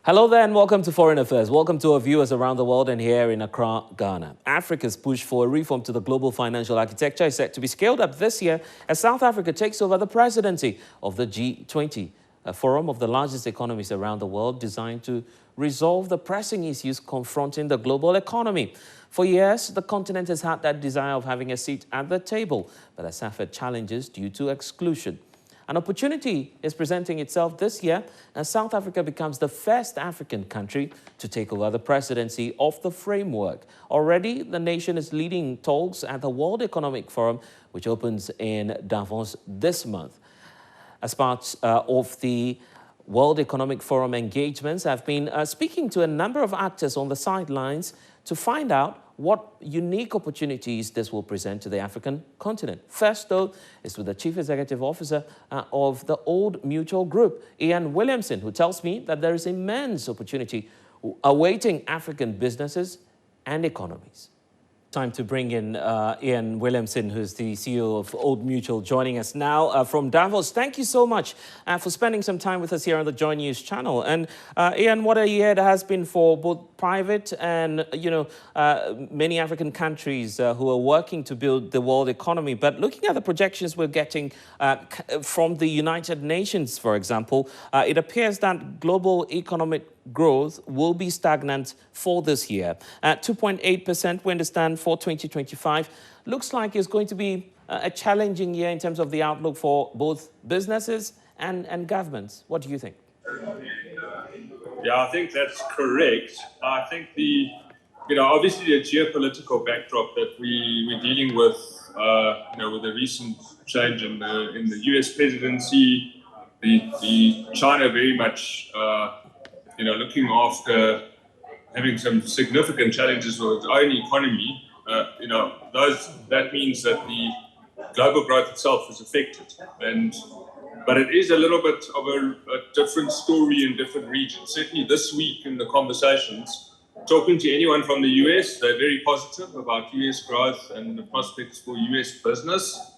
Hello there and welcome to Foreign Affairs. Welcome to our viewers around the world and here in Accra, Ghana. Africa's push for a reform to the global financial architecture is set to be scaled up this year as South Africa takes over the presidency of the G20, a forum of the largest economies around the world designed to resolve the pressing issues confronting the global economy. For years, the continent has had that desire of having a seat at the table, but has suffered challenges due to exclusion. An opportunity is presenting itself this year as South Africa becomes the first African country to take over the presidency of the framework. Already, the nation is leading talks at the World Economic Forum, which opens in Davos this month. As part of the World Economic Forum engagements, I've been speaking to a number of actors on the sidelines to find out what unique opportunities this will present to the African continent. First, though, is with the Chief Executive Officer of the Old Mutual Group, Ian Williamson, who tells me that there is immense opportunity awaiting African businesses and economies. Time to bring in Ian Williamson, who's the CEO of Old Mutual, joining us now from Davos. Thank you so much for spending some time with us here on the Joy News channel. And Ian, what a year it has been for both private and, many African countries who are working to build the world economy. But looking at the projections we're getting from the United Nations, for example, it appears that global economic growth will be stagnant for this year. 2.8%, we understand, for 2025. Looks like it's going to be a challenging year in terms of the outlook for both businesses and governments. What do you think? Yeah, I think that's correct. I think obviously the geopolitical backdrop that we're dealing with, with the recent change in the US presidency, the China very much looking after having some significant challenges with its own economy, that means that the global growth itself is affected. But it is a little bit of a different story in different regions. Certainly this week in the conversations, talking to anyone from the US, they're very positive about US growth and the prospects for US business.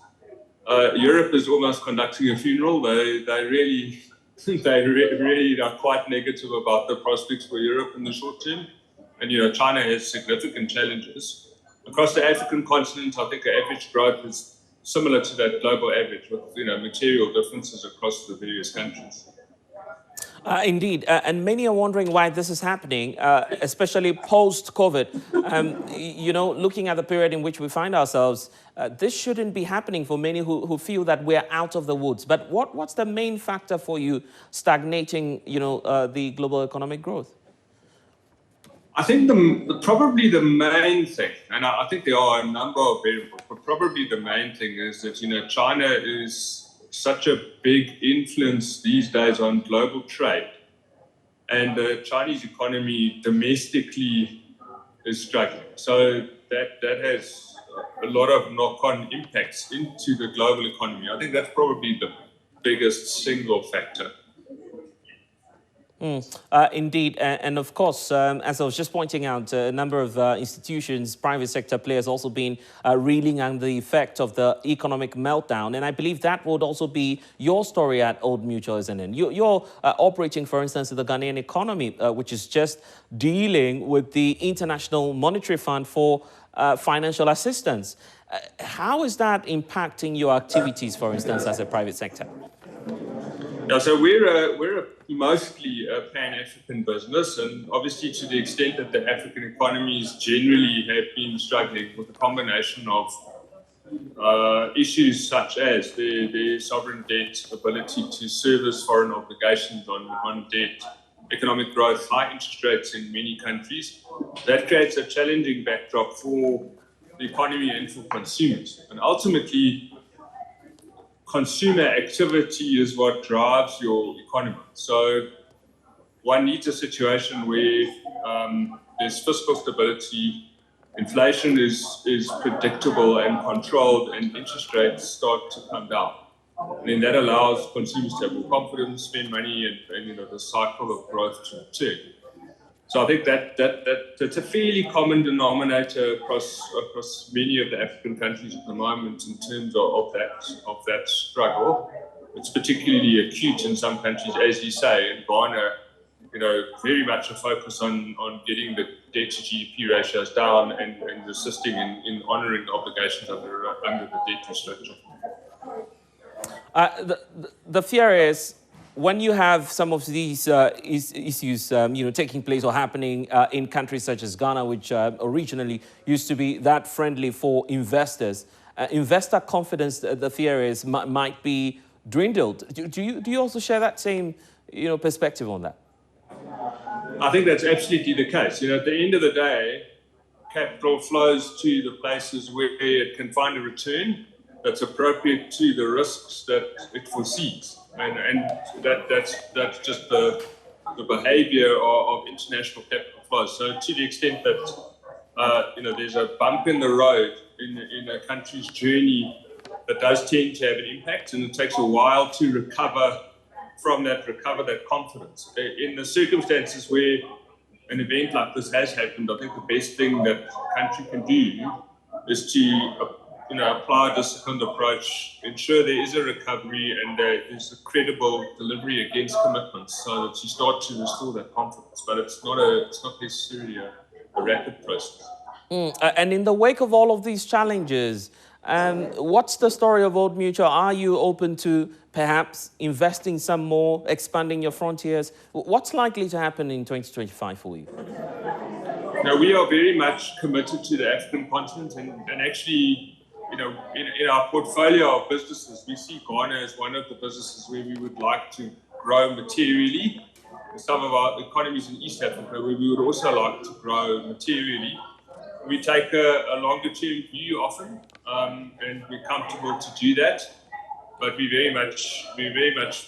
Europe is almost conducting a funeral. They really are quite negative about the prospects for Europe in the short term. And, China has significant challenges. Across the African continent, I think the average growth is similar to that global average with, material differences across the various countries. Indeed, and many are wondering why this is happening, especially post-COVID. Looking at the period in which we find ourselves, this shouldn't be happening for many who feel that we're out of the woods. But what's the main factor for you stagnating, the global economic growth? I think probably the main thing, and I think there are a number of variables, but probably the main thing is that, China is such a big influence these days on global trade. And the Chinese economy domestically is struggling. So that has a lot of knock-on impacts into the global economy. I think that's probably the biggest single factor. Indeed. And of course, as I was just pointing out, a number of institutions, private sector players also been reeling under the effect of the economic meltdown. And I believe that would also be your story at Old Mutual, isn't it? You're operating, for instance, in the Ghanaian economy, which is just dealing with the International Monetary Fund for financial assistance. How is that impacting your activities, for instance, as a private sector? Yeah, so we're mostly a Pan-African business, and obviously to the extent that the African economies generally have been struggling with a combination of issues such as their sovereign debt, ability to service foreign obligations on debt, economic growth, high interest rates in many countries. That creates a challenging backdrop for the economy and for consumers. And ultimately, consumer activity is what drives your economy. So one needs a situation where there's fiscal stability, inflation is predictable and controlled, and interest rates start to come down. And then that allows consumers to have more confidence, spend money, and the cycle of growth to return. So I think that's a fairly common denominator across many of the African countries at the moment in terms of that struggle. It's particularly acute in some countries, as you say. In Ghana, very much a focus on getting the debt to GDP ratios down and assisting in honouring the obligations under the debt restructure. The fear is when you have some of these issues, taking place or happening in countries such as Ghana, which originally used to be that friendly for investors, investor confidence, the fear is, might be dwindled. Do you also share that same, perspective on that? I think that's absolutely the case. At the end of the day, capital flows to the places where it can find a return that's appropriate to the risks that it foresees, and that's just the behaviour of international capital flows. So to the extent that there's a bump in the road in a country's journey, that does tend to have an impact, and it takes a while to recover that confidence. In the circumstances where an event like this has happened, I think the best thing that a country can do is to apply a disciplined approach, ensure there is a recovery and there is a credible delivery against commitments, so that you start to restore that confidence. But it's not necessarily a rapid process. And in the wake of all of these challenges, what's the story of Old Mutual? Are you open to perhaps investing some more, expanding your frontiers? What's likely to happen in 2025 for you? Now, we are very much committed to the African continent, and actually, in our portfolio of businesses, we see Ghana as one of the businesses where we would like to grow materially. Some of our economies in East Africa, where we would also like to grow materially. We take a longer-term view often, and we're comfortable to do that. But we very much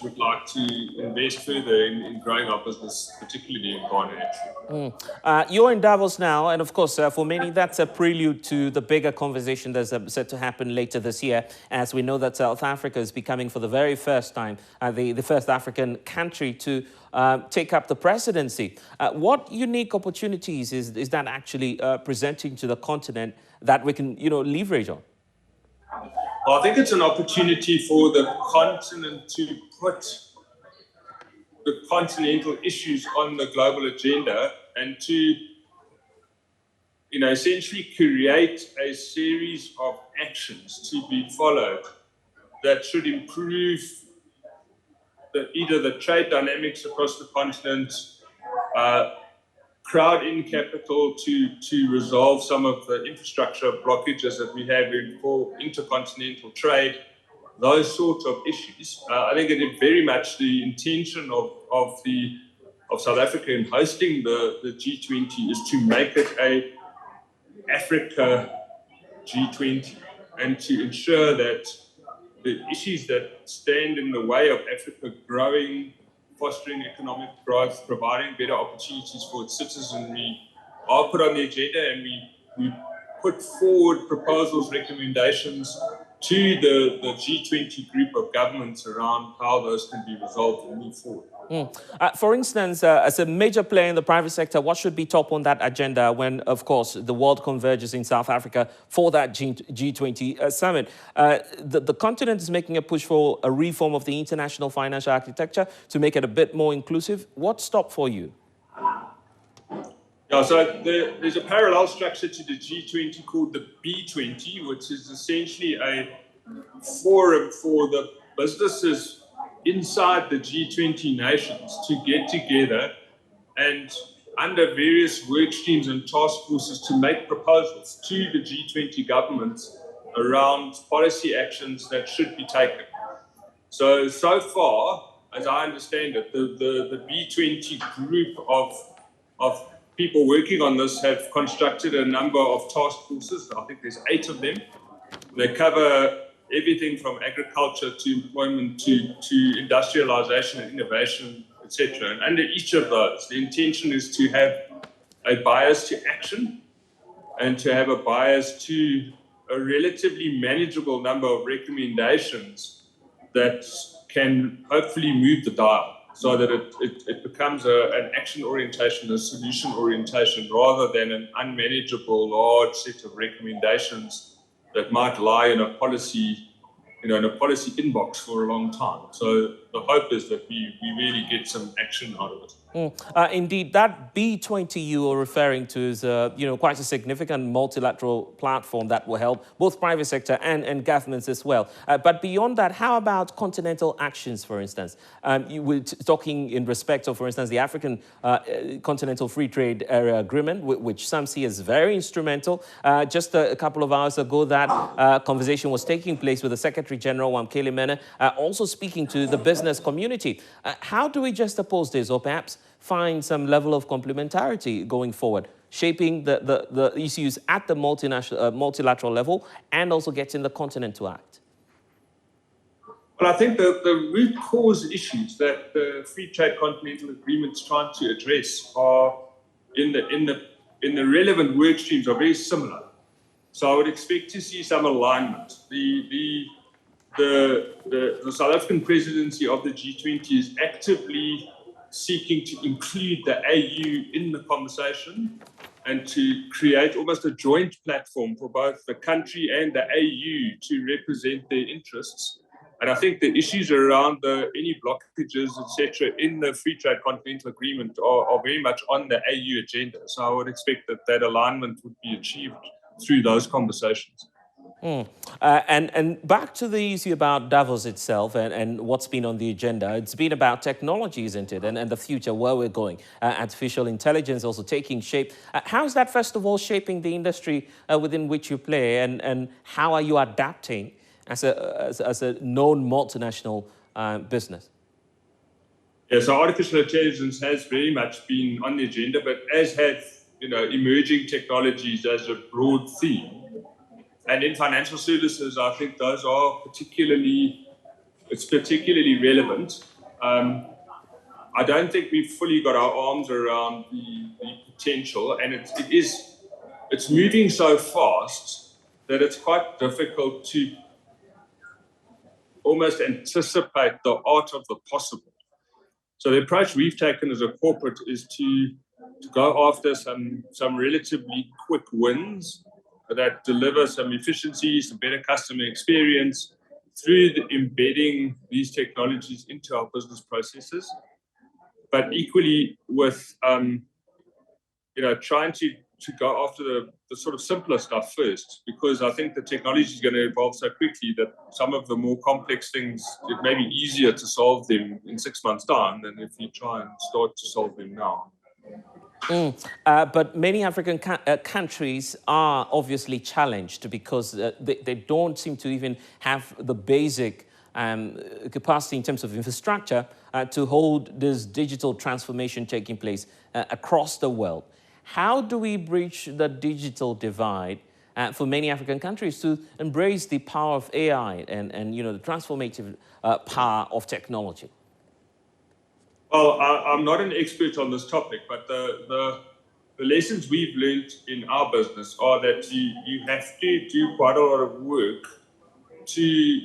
would like to invest further in growing our business, particularly in Ghana. You're in Davos now, and of course, for many, that's a prelude to the bigger conversation that's set to happen later this year, as we know that South Africa is becoming, for the very first time, the first African country to take up the presidency. What unique opportunities is that actually presenting to the continent that we can, leverage on? Well, I think it's an opportunity for the continent to put the continental issues on the global agenda and to, essentially create a series of actions to be followed that should improve either the trade dynamics across the continent, crowd in capital to resolve some of the infrastructure blockages that we have in intercontinental trade, those sorts of issues. I think it is very much the intention of South Africa in hosting the G20 is to make it a Africa G20 and to ensure that the issues that stand in the way of Africa growing, fostering economic growth, providing better opportunities for its citizenry are put on the agenda, and we put forward proposals, recommendations to the G20 group of governments around how those can be resolved and move forward. For instance, as a major player in the private sector, what should be top on that agenda when, of course, the world converges in South Africa for that G20 summit? The continent is making a push for a reform of the international financial architecture to make it a bit more inclusive. What's top for you? Yeah, so there's a parallel structure to the G20 called the B20, which is essentially a forum for the businesses inside the G20 nations to get together and under various work streams and task forces to make proposals to the G20 governments around policy actions that should be taken. So far, as I understand it, the B20 group of people working on this have constructed a number of task forces. I think there's 8 of them. They cover everything from agriculture to employment to industrialization and innovation, etc. And under each of those, the intention is to have a bias to action and to have a bias to a relatively manageable number of recommendations that can hopefully move the dial so that it becomes an action orientation, a solution orientation, rather than an unmanageable large set of recommendations that might lie in a policy inbox for a long time. So the hope is that we really get some action out of it. Indeed, that B20 you are referring to is, quite a significant multilateral platform that will help both private sector and governments as well. But beyond that, how about continental actions, for instance? You were talking in respect of, for instance, the African Continental Free Trade Area Agreement, which some see as very instrumental. Just a couple of hours ago, that conversation was taking place with the Secretary General, Wamkele Mene, also speaking to the business community. How do we just oppose this, or perhaps find some level of complementarity going forward, shaping the issues at the multilateral level and also getting the continent to act? Well, I think the root cause issues that the Free Trade Continental Agreement is trying to address are in the relevant work streams are very similar. So I would expect to see some alignment. The South African presidency of the G20 is actively seeking to include the AU in the conversation and to create almost a joint platform for both the country and the AU to represent their interests. And I think the issues around any blockages, etc., in the Free Trade Continental Agreement are very much on the AU agenda. So I would expect that alignment would be achieved through those conversations. And back to the issue about Davos itself and what's been on the agenda. It's been about technology, isn't it? And the future, where we're going. Artificial intelligence also taking shape. How's that, first of all, shaping the industry within which you play? And how are you adapting as a known multinational business? Yeah, so artificial intelligence has very much been on the agenda, but as have emerging technologies as a broad theme. And in financial services, I think those are particularly relevant. I don't think we've fully got our arms around the potential, and it's moving so fast that it's quite difficult to almost anticipate the art of the possible. So the approach we've taken as a corporate is to go after some relatively quick wins that deliver some efficiency, some better customer experience through embedding these technologies into our business processes, but equally with trying to go after the sort of simpler stuff first, because I think the technology is going to evolve so quickly that some of the more complex things, it may be easier to solve them in 6 months' time than if you try and start to solve them now. But many African countries are obviously challenged because they don't seem to even have the basic capacity in terms of infrastructure to hold this digital transformation taking place across the world. How do we bridge the digital divide for many African countries to embrace the power of AI and the transformative power of technology? Well, I'm not an expert on this topic, but the lessons we've learned in our business are that you have to do quite a lot of work to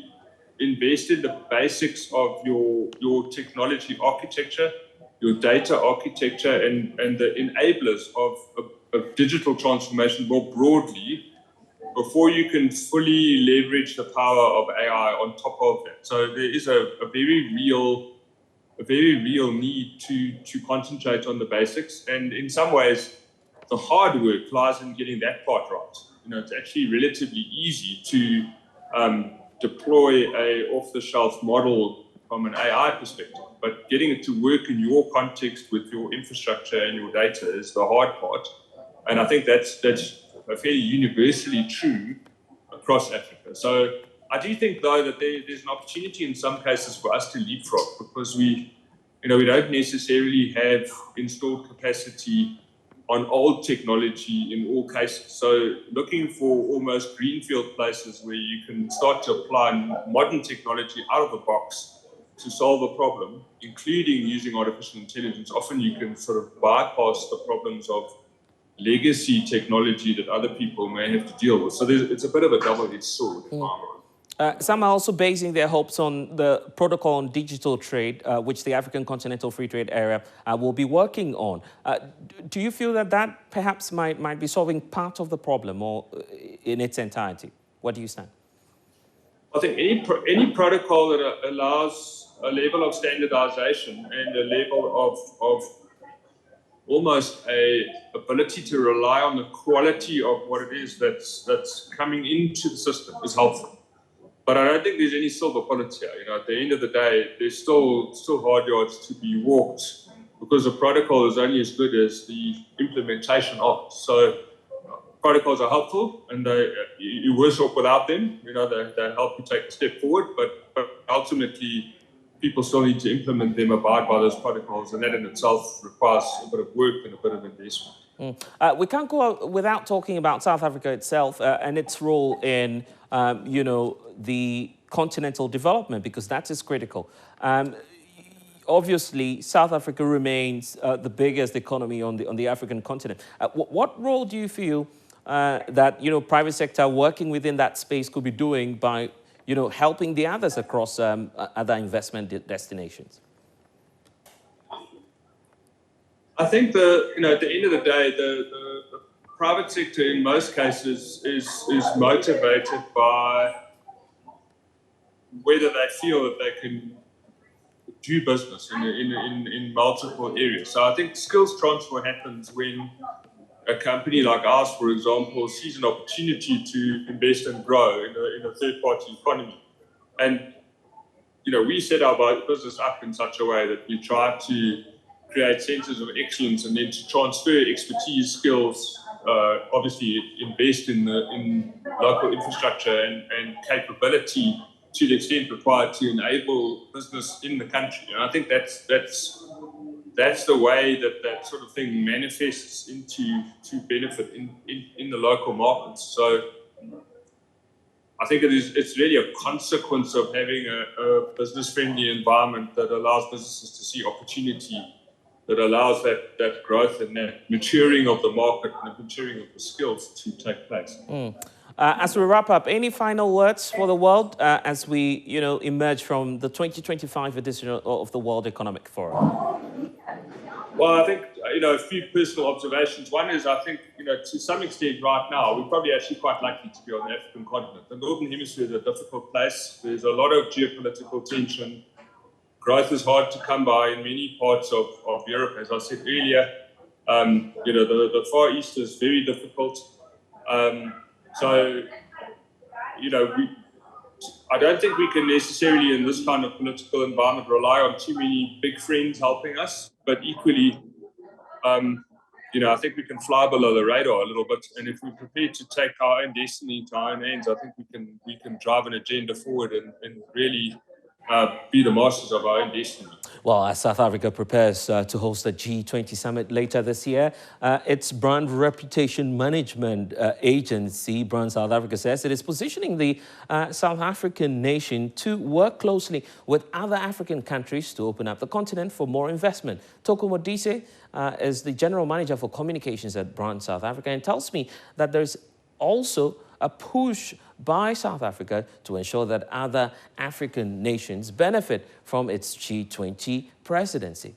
invest in the basics of your technology architecture, your data architecture, and the enablers of digital transformation more broadly before you can fully leverage the power of AI on top of that. So there is a very real need to concentrate on the basics, and in some ways the hard work lies in getting that part right. It's actually relatively easy to deploy a off-the-shelf model from an AI perspective, but getting it to work in your context with your infrastructure and your data is the hard part. And I think that's fairly universally true across Africa. So I do think, though, that there's an opportunity in some cases for us to leapfrog, because we don't necessarily have installed capacity on old technology in all cases. So looking for almost greenfield places where you can start to apply modern technology out of the box to solve a problem, including using artificial intelligence. Often you can sort of bypass the problems of legacy technology that other people may have to deal with. So it's a bit of a double-edged sword in my mind. Some are also basing their hopes on the protocol on digital trade, which the African Continental Free Trade Area will be working on. Do you feel that perhaps might be solving part of the problem or in its entirety? What do you stand? I think any protocol that allows a level of standardization and a level of almost a ability to rely on the quality of what it is that's coming into the system is helpful. But I don't think there's any silver bullets here. At the end of the day, there's still hard yards to be walked because the protocol is only as good as the implementation of it. So protocols are helpful, and you worse off without them. They help you take a step forward, but ultimately, people still need to implement them, abide by those protocols, and that in itself requires a bit of work and a bit of investment. We can't go out without talking about South Africa itself and its role in, the continental development, because that is critical. Obviously, South Africa remains the biggest economy on the African continent. What role do you feel that private sector working within that space could be doing by helping the others across other investment destinations? I think at the end of the day, the private sector in most cases is motivated by whether they feel that they can do business in multiple areas. So I think skills transfer happens when a company like ours, for example, sees an opportunity to invest and grow in a third-party economy. And, we set our business up in such a way that we try to create centers of excellence and then to transfer expertise, skills, obviously invest in local infrastructure and capability to the extent required to enable business in the country. And I think that's the way that sort of thing manifests into benefit in the local markets. So I think it's really a consequence of having a business-friendly environment that allows businesses to see opportunity, that allows that growth and that maturing of the market and the maturing of the skills to take place. As we wrap up, any final words for the world as we, emerge from the 2025 edition of the World Economic Forum? Well, I think, a few personal observations. One is, I think, to some extent right now, we're probably actually quite lucky to be on the African continent. The Northern Hemisphere is a difficult place. There's a lot of geopolitical tension. Growth is hard to come by in many parts of Europe, as I said earlier. The Far East is very difficult. So, I don't think we can necessarily, in this kind of political environment, rely on too many big friends helping us. But equally, I think we can fly below the radar a little bit. And if we're prepared to take our own destiny into our own hands, I think we can drive an agenda forward and really be the masters of our own destiny. Well, as South Africa prepares to host the G20 summit later this year, its brand reputation management agency, Brand South Africa, says it is positioning the South African nation to work closely with other African countries to open up the continent for more investment. Toko Modise is the general manager for communications at Brand South Africa and tells me that there's also a push by South Africa to ensure that other African nations benefit from its G20 presidency.